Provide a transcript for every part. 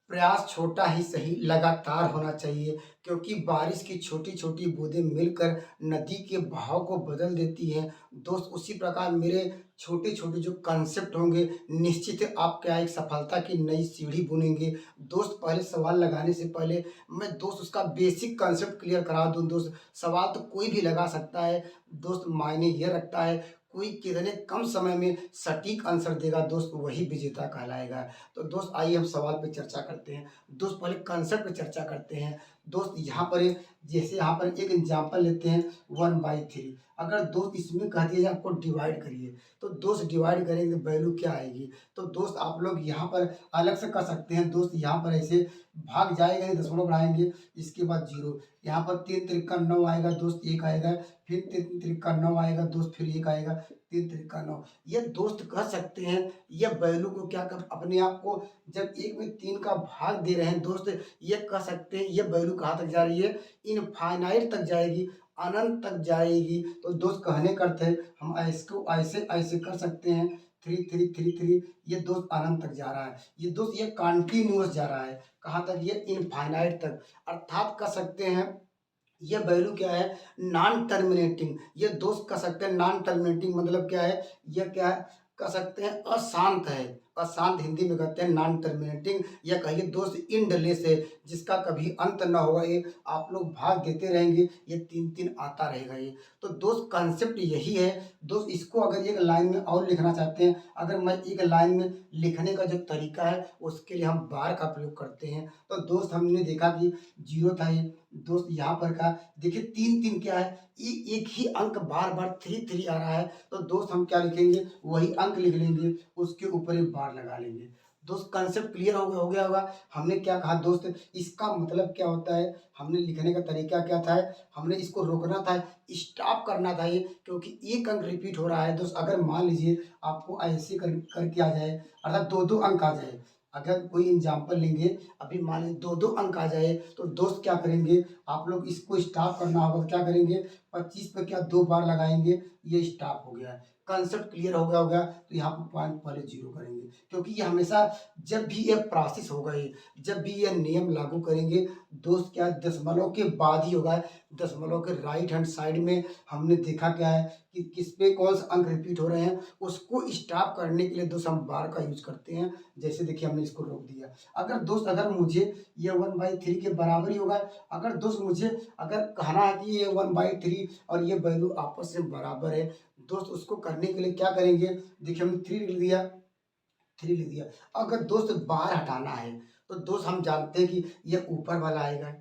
प्रयास छोटा ही सही लगातार होना चाहिए, क्योंकि बारिश की छोटी-छोटी बूंदें मिलकर नदी के बहाव को बदल देती हैं। दोस्त उसी प्रकार मेरे छोटे-छोटे जो कॉन्सेप्ट होंगे, निश्चित ही आपके यहाँ एक सफलता की नई सीढ़ी बुनेंगे। दोस्त पहले सवाल लगाने से पहले मैं दोस्त उसका बेसिक कॉन्सेप्ट क्लियर करा दूँ दोस्त। सवाल तो कोई भी लगा सकता है दोस्त, मायने ये रखता है कोई कितने कम समय में सटीक आंसर देगा दोस्त, वही विजेता कहलाएगा। तो दोस्त आइए हम सवाल पे चर्चा करते हैं। दोस्त पहले कॉन्सेप्ट पे चर्चा करते हैं। दोस्त यहाँ पर जैसे यहाँ पर एक एग्जांपल लेते हैं 1/3। अगर दोस्त इसमें कह दिया जाए आपको डिवाइड करिए, तो दोस्त डिवाइड करेंगे वैल्यू क्या आएगी? तो दोस्त आप लोग यहाँ पर अलग से कर सकते हैं दोस्त, यहाँ पर ऐसे भाग जाएगा नहीं, दशमलव बढ़ाएँगे, इसके बाद 0। यहाँ पर 3 तिरका 9 आएगा दोस्त, 1 आएगा, फिर 3 तिरका 9 आएगा दोस्त, फिर 1 आएगा, 3 तिरका 9। ये दोस्त कह सकते हैं, ये वैल्यू को क्या कर अपने आप को जब 1 में 3 का भाग दे रहे हैं दोस्त, ये कह सकते हैं ये वैल्यू कहाँ तक जा रही है? इनफाइनाइट तक जाएगी, अनंत तक जाएगी। तो दोस्त कहने का अर्थ है हम इसको ऐसे कर सकते हैं 3 3 3 3, ये दोस्त अनंत तक जा रहा है। ये दोस्त ये कंटीन्यूअस जा रहा है, कहाँ तक? ये इनफाइनाइट तक। अर्थात कह सकते हैं ये वैल्यू क्या है? Non terminating. ये दोस्त कह सकते हैं नॉन टर्मिनेटिंग मतलब क्या है? ये क्या है? कह सकते हैं अशांत है। अशांत हिंदी में कहते हैं नॉन टर्मिनेटिंग, या कहिए दोस्त एंडलेस है, जिसका कभी अंत ना होगा। ये आप लोग भाग देते रहेंगे, ये 3-3 आता रहेगा ये। तो दोस्त कॉन्सेप्ट यही है। दोस्त इसको अगर एक लाइन में और लिखना चाहते हैं, अगर मैं एक लाइन में लिखने का जो तरीका है उसके लिए हम बार का प्रयोग करते हैं। तो दोस्त हमने देखा कि 0 था ये, दोस्त यहाँ पर का देखिए 3-3 क्या है? ये एक ही अंक बार-बार 3-3 आ रहा है, तो दोस्त हम क्या लिखेंगे? वही अंक लिख लेंगे, उसके ऊपर एक बार लगा लेंगे। दोस्त कॉन्सेप्ट क्लियर हो गया होगा। हमने क्या कहा दोस्त, इसका मतलब क्या होता है? हमने लिखने का तरीका क्या था? हमने इसको रोकना था, स्टॉप करना था ये, क्योंकि एक अंक रिपीट हो रहा है दोस्त। अगर मान लीजिए आपको ऐसे करके आ जाए, अर्थात 2-2 अंक आ जाए, अगर कोई एग्जाम्पल लेंगे, अभी मान लीजिए 2-2 अंक आ जाए, तो दोस्त क्या करेंगे? आप लोग इसको स्टॉप करना होगा तो क्या करेंगे? 25 पे क्या 2 बार लगाएंगे, ये स्टॉप हो गया। कंसेप्ट क्लियर हो गया, तो यहाँ पर पॉइंट पहले 0 करेंगे, क्योंकि ये हमेशा जब भी ये प्रोसेस होगा, ये जब भी ये नियम लागू करेंगे दोस्त, क्या दशमलव के बाद ही होगा। दशमलव के राइट हैंड साइड में हमने देखा क्या है कि किस पे कौन सा अंक रिपीट हो रहे हैं, उसको स्टॉप करने के लिए दोस्त हम बार का यूज करते हैं। जैसे देखिए हमने इसको रोक दिया। अगर मुझे ये 1/3 के बराबर ही होगा, अगर दोस्त मुझे अगर कहना है कि ये 1/3 और ये वैल्यू आपस में बराबर है दोस्त, उसको करने के लिए क्या करेंगे? देखिए हमने 3 लिख दिया, 3 लिख दिया। अगर दोस्त बार हटाना है तो दोस्त हम जानते हैं कि ये ऊपर वाला आएगा,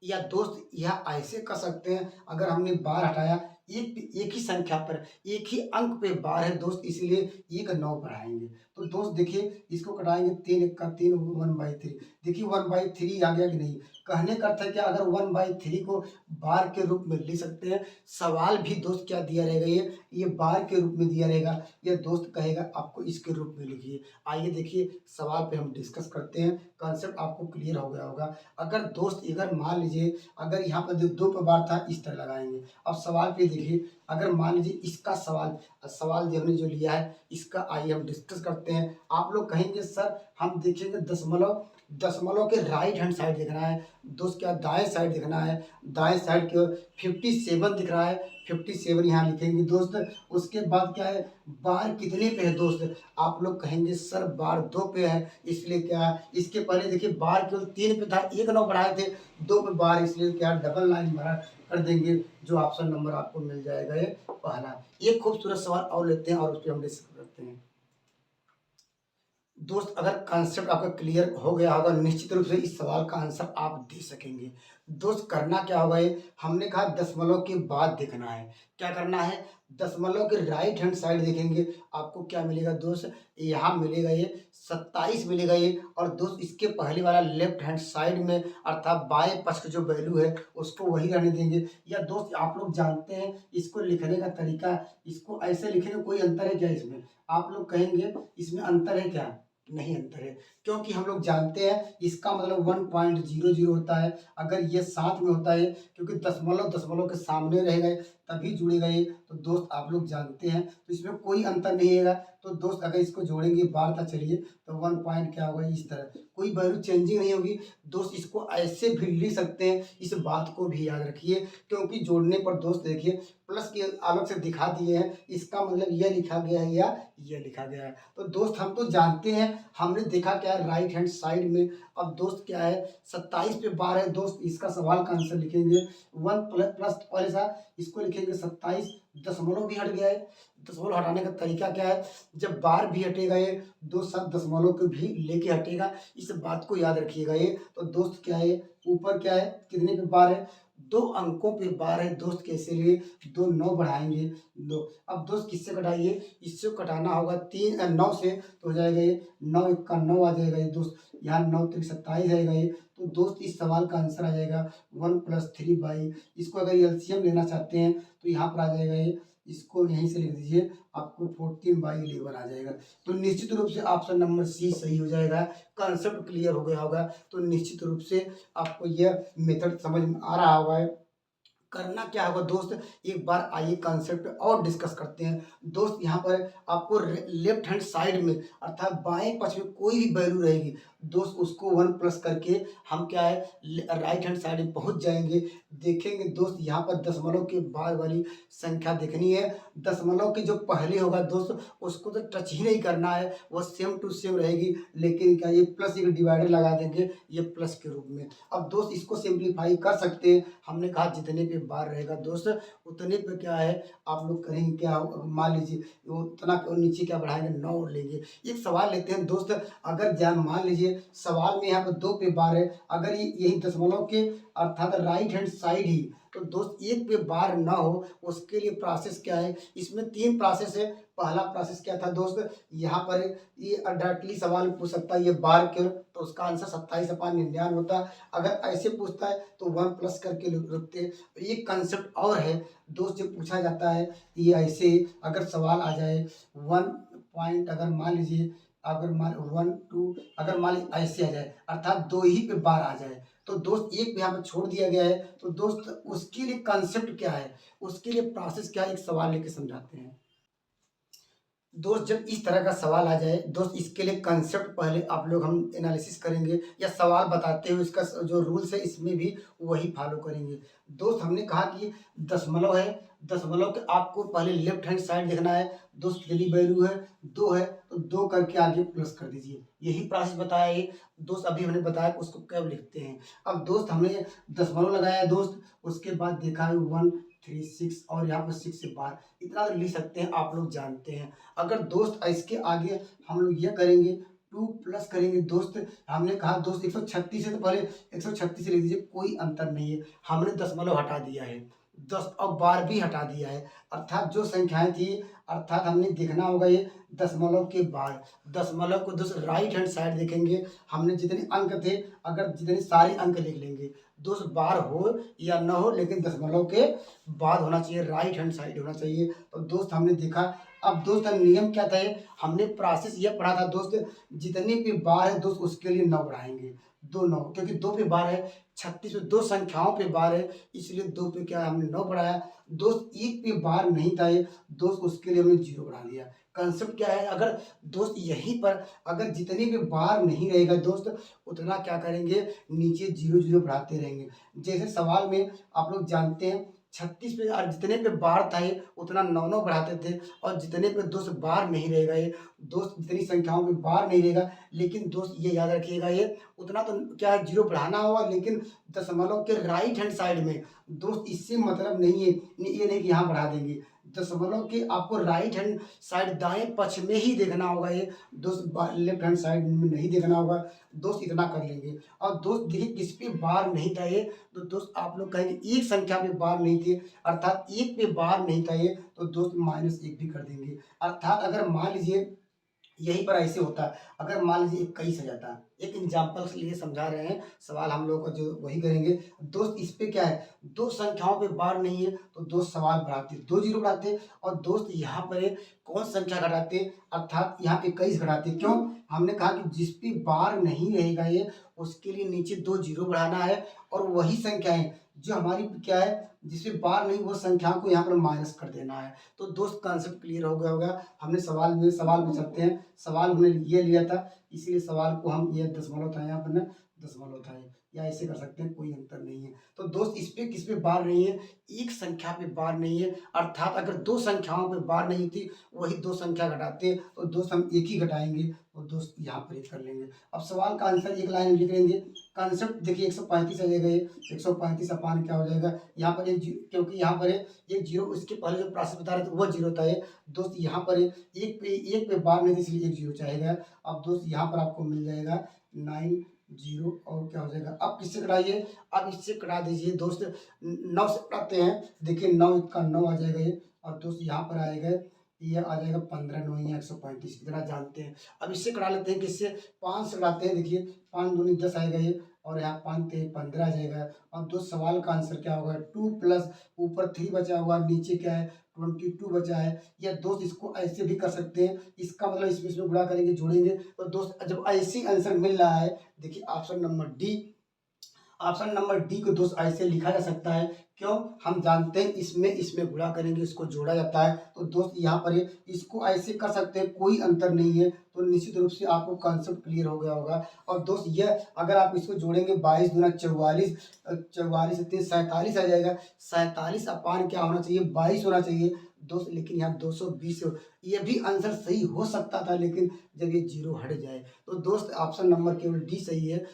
या दोस्त यह ऐसे कर सकते हैं, अगर हमने बार हटाया एक ही संख्या पर, एक ही अंक पे बार है दोस्त, इसलिए एक 9 बढ़ाएंगे। तो दोस्त देखिए इसको कटाएंगे, 3 एक का 3, 1/3। देखिए 1/3 आ गया कि नहीं? कहने का अर्थ है कि अगर 1/3 को बार के रूप में लिख सकते हैं। सवाल भी दोस्त क्या दिया रहेगा? ये बार के रूप में दिया रहेगा। ये दोस्त कहेगा आपको इसके रूप में लिखिए। आइए देखिए सवाल पे हम डिस्कस करते हैं। कॉन्सेप्ट आपको क्लियर हो गया होगा। अगर दोस्त अगर मान लीजिए अगर यहाँ पर जो 2 पे बार था, इस तरह लगाएंगे। अब सवाल पे देखिए, अगर मान लीजिए इसका सवाल सवाल जो हमने जो लिया है, इसका आइए हम डिस्कस करते हैं। आप लोग कहेंगे सर हम देखेंगे दशमलव, दशमलव के राइट हैंड साइड देखना है दोस्त, क्या दाएं साइड देखना है। दाएं साइड की ओर 57 दिख रहा है, 57 यहाँ लिखेंगे दोस्त। उसके बाद क्या है? बार कितने पे है दोस्त? आप लोग कहेंगे सर बार 2 पे है, इसलिए क्या है? इसके पहले देखिए बार केवल 3 पे था, 1 9 बढ़ाए थे, 2 पे बार, इसलिए क्या डबल लाइन भरा कर देंगे, जो ऑप्शन नंबर आपको मिल जाएगा ये पहला। एक खूबसूरत सवाल और लेते हैं और उस पर हम डिस्कस करते हैं। दोस्त अगर कॉन्सेप्ट आपका क्लियर हो गया होगा, निश्चित रूप से इस सवाल का आंसर आप दे सकेंगे। दोस्त करना क्या होगा? ये हमने कहा दशमलव के बाद देखना है। क्या करना है? दशमलव के राइट हैंड साइड देखेंगे, आपको क्या मिलेगा दोस्त? यहाँ मिलेगा ये 27 मिलेगा ये। और दोस्त इसके पहले वाला लेफ्ट हैंड साइड में, अर्थात बाएं पक्ष की जो वैल्यू है उसको वही रहने देंगे। या दोस्त आप लोग जानते हैं इसको लिखने का तरीका, इसको ऐसे लिखेंगे, कोई अंतर है क्या इसमें? आप लोग कहेंगे इसमें अंतर है क्या? नहीं अंतर है, क्योंकि हम लोग जानते हैं इसका मतलब 1.00 होता है। अगर ये साथ में होता है, क्योंकि दशमलव दशमलव के सामने रहेगा, तभी जुड़ेगा ये। तो दोस्त आप लोग जानते हैं, तो इसमें कोई अंतर नहीं आएगा। तो दोस्त अगर इसको जोड़ेंगे बार था, चलिए तो 1 पॉइंट क्या होगा इस तरह, कोई वैल्यू चेंजिंग नहीं होगी। दोस्त इसको ऐसे भी लिख सकते हैं, इस बात को भी याद रखिए, क्योंकि जोड़ने पर दोस्त देखिए प्लस के अलग से दिखा दिए हैं, इसका मतलब यह लिखा गया है या यह लिखा गया है। तो दोस्त हम तो जानते हैं, हमने देखा क्या है राइट हैंड साइड में। अब दोस्त क्या है 27 पे बार है दोस्त, इसका सवाल का आंसर लिखेंगे 1 प्लस पहले सा इसको लिखेंगे 27, दशमलव भी हट गया है। दशमलव हटाने का तरीका क्या है, जब बार भी हटेगा ये दो सब दशमलव को भी लेके हटेगा, इस बात को याद रखिएगा ये। तो दोस्त क्या है ऊपर क्या है कितने पे बार है, 2 अंकों पे बार है दोस्त, कैसे लिए 2 9 बढ़ाएंगे 2। अब दोस्त किससे कटाइए, इससे कटाना होगा 9 से, तो हो जाएगा ये 9 1 का 9 आ जाएगा ये दोस्त, यहाँ 9 3 27 आएगा ये। तो दोस्त इस सवाल का आंसर आ जाएगा 1 + 3/। इसको अगर एलसीएम लेना चाहते हैं तो यहाँ पर आ जाएगा ये, इसको यहीं से लिख दीजिए, आपको 14/11 आ जाएगा। तो निश्चित रूप से ऑप्शन नंबर सी सही हो जाएगा। कंसेप्ट क्लियर हो गया होगा, तो निश्चित रूप से आपको यह मेथड समझ में आ रहा होगा। करना क्या होगा दोस्त, एक बार आइए कंसेप्ट और डिस्कस करते हैं। दोस्त यहाँ पर आपको लेफ्ट हैंड साइड में अर्थात बाएं पक्ष में कोई भी वैल्यू रहेगी दोस्त, उसको 1 प्लस करके हम क्या है राइट हैंड साइड में पहुंच जाएंगे। देखेंगे दोस्त यहाँ पर दशमलव के बाद वाली संख्या देखनी है, दशमलव के जो पहले होगा दोस्त उसको तो टच ही नहीं करना है, वो सेम टू सेम रहेगी। लेकिन क्या ये प्लस एक डिवाइडर लगा देंगे ये प्लस के रूप में। अब दोस्त इसको सिंप्लीफाई कर सकते हैं, हमने कहा जितने पे बार रहेगा दोस्त उतने पे क्या है आप लोग करेंगे क्या, मान लीजिए उतना नीचे क्या बढ़ाएंगे 9 और लेंगे। एक सवाल लेते हैं दोस्त, अगर जान मान लीजिए सवाल में यहाँ पर 2 पे बार है, अगर ये यही दशमलव के अर्थात राइट हैंड साइड ही, तो दोस्त 1 पे बार ना हो उसके लिए प्रोसेस क्या है, इसमें 3 प्रोसेस है। पहला प्रोसेस क्या था दोस्त, यहाँ पर ये डायरेक्टली सवाल पूछ सकता है ये बार क्यों, तो उसका आंसर 27/99 होता। अगर ऐसे पूछता है तो 1 प्लस करके रुकते। एक कंसेप्ट और है दोस्त, जो पूछा जाता है ये ऐसे, अगर सवाल आ जाए 1 पॉइंट, अगर मान लीजिए अगर मान 1 2 अगर मान लीजिए ऐसे आ जाए अर्थात 2 ही पे बार आ जाए, तो दोस्त एक पे यहाँ पर छोड़ दिया गया है। तो दोस्त उसके लिए कंसेप्ट क्या है, उसके लिए प्रोसेस क्या है, एक सवाल लेके समझाते हैं। दोस्त जब इस तरह का सवाल आ जाए दोस्त, इसके लिए कंसेप्ट पहले आप लोग हम एनालिसिस करेंगे, या सवाल बताते हुए इसका जो रूल्स है इसमें भी वही फॉलो करेंगे। दोस्त हमने कहा कि दशमलव है, दशमलव के आपको पहले लेफ्ट हैंड साइड देखना है दोस्त, कितनी वैल्यू है 2 है, तो 2 करके आगे प्लस कर दीजिए, यही प्रोसेस बताया ये दोस्त। अभी हमने बताया कि उसको कब लिखते हैं। अब दोस्त हमने दशमलव लगाया दोस्त, उसके बाद देखा है 1 3 6 और यहाँ पर 6 से बार, इतना तो लिख सकते हैं आप लोग जानते हैं। अगर दोस्त इसके आगे हम लोग ये करेंगे 2 प्लस करेंगे दोस्त, हमने कहा दोस्त 136 है तो पहले 136 लिख दीजिए, कोई अंतर नहीं है, हमने दशमलव हटा दिया है 10 और बार भी हटा दिया है, अर्थात जो संख्याएं थी अर्थात हमने देखना होगा ये दशमलव के बाद, दशमलव को दोस्त राइट हैंड साइड देखेंगे, हमने जितने अंक थे अगर जितने सारे अंक लिख लेंगे दोस्त, बार हो या न हो लेकिन दशमलव के बाद होना चाहिए, राइट हैंड साइड होना चाहिए। तो दोस्त हमने देखा। अब दोस्त नियम क्या था, हमने प्रोसेस ये पढ़ा था दोस्त, जितने पे बार है दोस्त उसके लिए 9 बढ़ाएंगे, 2 9, क्योंकि 2 पे बार है 36 पे 2 संख्याओं पे बार है, इसलिए 2 पे क्या हमने 9 बढ़ाया दोस्त। 1 पे बार नहीं था ये दोस्त, उसके लिए हमने 0 बढ़ा दिया। कंसेप्ट क्या है, अगर दोस्त यहीं पर अगर जितने पे बार नहीं रहेगा दोस्त उतना क्या करेंगे नीचे 0 0 बढ़ाते रहेंगे। जैसे सवाल में आप लोग जानते हैं 36 पे और जितने पे बार था ये उतना 9 9 बढ़ाते थे, और जितने पे दोस्त बार नहीं रहेगा ये दोस्त, जितनी संख्याओं पे बार नहीं रहेगा, लेकिन दोस्त ये याद रखिएगा ये उतना तो क्या है 0 बढ़ाना होगा, लेकिन दशमलव के राइट हैंड साइड में दोस्त, इससे मतलब नहीं है ये नहीं कि यहाँ बढ़ा देंगे, दशमलव के आपको राइट हैंड साइड दाएं पक्ष में ही देखना होगा ये दोस्त, लेफ्ट हैंड साइड में नहीं देखना होगा दोस्त, इतना कर लेंगे। और दोस्त देखिए किस पे बार नहीं था ये, तो दोस्त आप लोग कहेंगे एक संख्या पे बार नहीं थे अर्थात 1 पे बार नहीं था ये, तो दोस्त -1 भी कर देंगे। अर्थात अगर मान लीजिए यहीं पर ऐसे होता, अगर मान लीजिए 21 आ जाता एक एग्जाम्पल के लिए समझा रहे हैं, सवाल हम लोग का जो वही करेंगे। दोस्त इस पे क्या है, 2 संख्याओं पे बार नहीं है, तो दोस्त सवाल बढ़ाते, 2 जीरो बढ़ाते और दोस्त यहाँ पर कौन संख्या घटाते, अर्थात यहाँ 21 घटाते। क्यों? हमने कहा कि जिस पे बार नहीं रहेगा ये, उसके लिए नीचे 2 जीरो बढ़ाना है और वही संख्याएँ जो हमारी क्या है, जिसपे बार नहीं, वो संख्याओं को यहाँ पर माइनस कर देना है। तो दोस्त कॉन्सेप्ट क्लियर हो गया होगा। हमने सवाल में चलते हैं। सवाल हमने ये लिया था, इसीलिए सवाल को हम ये दशमलव था यहाँ पर ना, दशमलव था ये, या ऐसे कर सकते हैं, कोई अंतर नहीं है। तो दोस्त इस पे किस पे बार नहीं है, एक संख्या पे बार नहीं है, अर्थात अगर 2 संख्याओं पे बार नहीं थी, वही 2 संख्या घटाते, तो दोस्त हम एक ही घटाएँगे और दोस्त यहाँ पर एक कर लेंगे। अब सवाल का आंसर एक लाइन में लिख लेंगे। कॉन्सेप्ट देखिए 135 आ जाएगा ये, 135 अपान क्या हो जाएगा, यहाँ पर एक क्योंकि यहाँ पर एक जीरो, इसके पहले जो प्रोसेस बता रहे थे वो जीरो था ये। दोस्त यहाँ पर एक पे बार नहीं थी, इसलिए एक जीरो चाहेगा। अब दोस्त यहाँ पर आपको मिल जाएगा 9 जीरो और क्या हो जाएगा, अब किससे कटाइए, अब इससे कटा दीजिए दोस्त, 9 से कटाते हैं। देखिए 9 का 9 आ जाएगा ये, और दोस्त यहाँ पर आएगा, ये आ जाएगा 15 9 या 135, इतना जानते हैं। अब इससे कटा लेते हैं, किससे, 5 से कटाते हैं। देखिए 5 दूनी 10 आएगा ये, और यहाँ 5 3 15 आ जाएगा। और दोस्त सवाल का आंसर क्या होगा, 2 प्लस ऊपर 3 बचा हुआ, नीचे क्या है 22 बचा है। या दोस्त इसको ऐसे भी कर सकते हैं, इसका मतलब इसमें गुणा करेंगे, जोड़ेंगे, तो दोस्त जब ऐसे आंसर मिल रहा है, देखिए ऑप्शन नंबर डी को दोस्त ऐसे लिखा जा सकता है। क्यों? हम जानते हैं इसमें गुणा करेंगे, इसको जोड़ा जाता है। तो दोस्त यहाँ पर इसको ऐसे कर सकते हैं, कोई अंतर नहीं है। तो निश्चित रूप से आपको कॉन्सेप्ट क्लियर हो गया होगा। और दोस्त यह अगर आप इसको जोड़ेंगे, 22 दूना 44, 44 से 3 47 आ जाएगा। 47 अपान क्या होना चाहिए, 22 होना चाहिए दोस्त, लेकिन यहाँ 220। ये भी आंसर सही हो सकता था, लेकिन जब ये जीरो हट जाए, तो दोस्त ऑप्शन नंबर केवल डी सही है।